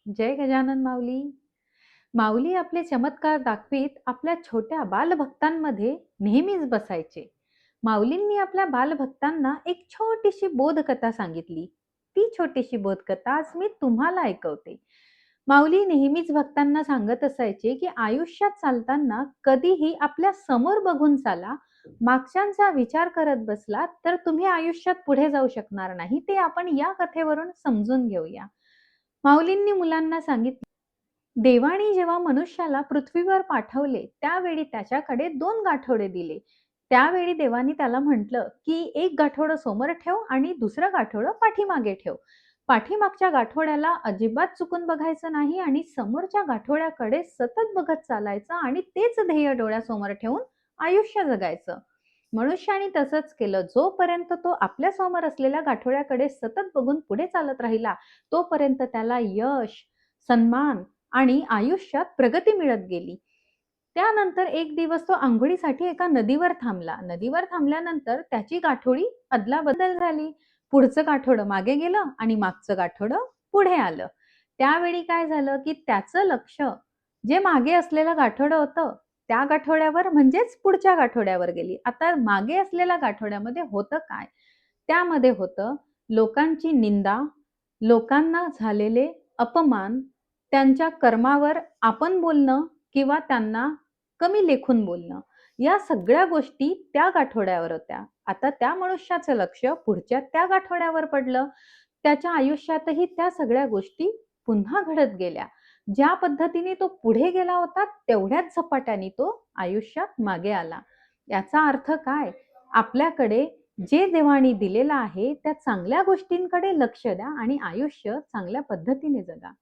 जय गजानन माऊली. माऊली आपले चमत्कार दाखवीत आपल्या छोट्या बालभक्तांमध्ये नेहमीच बसायचे. माऊलींनी आपल्या बालभक्तांना एक छोटीशी बोधकथा सांगितली. ती छोटीशी बोधकथा आज मी तुम्हाला ऐकवते. माऊली नेहमीच भक्तांना सांगत असायचे, की आयुष्यात चालताना कधीही आपल्या समोर बघून चाला. मागच्यांचा विचार करत बसलात तर तुम्ही आयुष्यात पुढे जाऊ शकणार नाही. ते आपण या कथेवरून समजून घेऊया. माऊलींनी मुलांना सांगितले, देवाने जेव्हा मनुष्याला पृथ्वीवर पाठवले, त्यावेळी त्याच्याकडे 2 गाठोडे दिले. त्यावेळी देवाने त्याला म्हटलं, की एक गाठोडं समोर ठेव आणि दुसरं गाठोडं पाठीमागे ठेव. पाठीमागच्या गाठोड्याला अजिबात चुकून बघायचं नाही आणि समोरच्या गाठोड्याकडे सतत बघत चालायचं आणि तेच ध्येय डोळ्यासमोर ठेवून आयुष्य जगायचं. मनुष्याने तसंच केलं. जोपर्यंत तो आपल्या समोर असलेल्या गाठोड्याकडे सतत बघून पुढे चालत राहिला, तोपर्यंत त्याला यश, सन्मान आणि आयुष्यात प्रगती मिळत गेली. त्यानंतर एक दिवस तो अंघोळीसाठी एका नदीवर थांबला. नदीवर थांबल्यानंतर त्याची गाठोडी अदलाबदल झाली. पुढचं गाठोडं मागे गेलं आणि मागचं गाठोडं पुढे आलं. त्यावेळी काय झालं, की त्याचं लक्ष जे मागे असलेलं गाठोडं होतं, त्या गाठोड्यावर म्हणजेच पुढच्या गाठोड्यावर गेली. आता मागे असलेल्या गाठोड्यामध्ये होतं काय? त्यामध्ये होतं लोकांची निंदा, लोकांना झालेले अपमान, त्यांच्या कर्मावर आपण बोलणं किंवा त्यांना कमी लेखून बोलणं. या सगळ्या गोष्टी त्या गाठोड्यावर होत्या. आता त्या मनुष्याचं लक्ष पुढच्या त्या गाठोड्यावर पडलं. त्याच्या आयुष्यातही त्या सगळ्या गोष्टी पुन्हा घडत गेल्या. ज्या पद्धतीने तो पुढे गेला होता, तेवढ्याच झपाट्याने तो आयुष्यात मागे आला. याचा अर्थ काय? आपल्याकडे जे देवाने दिलेलं आहे, त्या चांगल्या गोष्टींकडे लक्ष द्या आणि आयुष्य चांगल्या पद्धतीने जगा.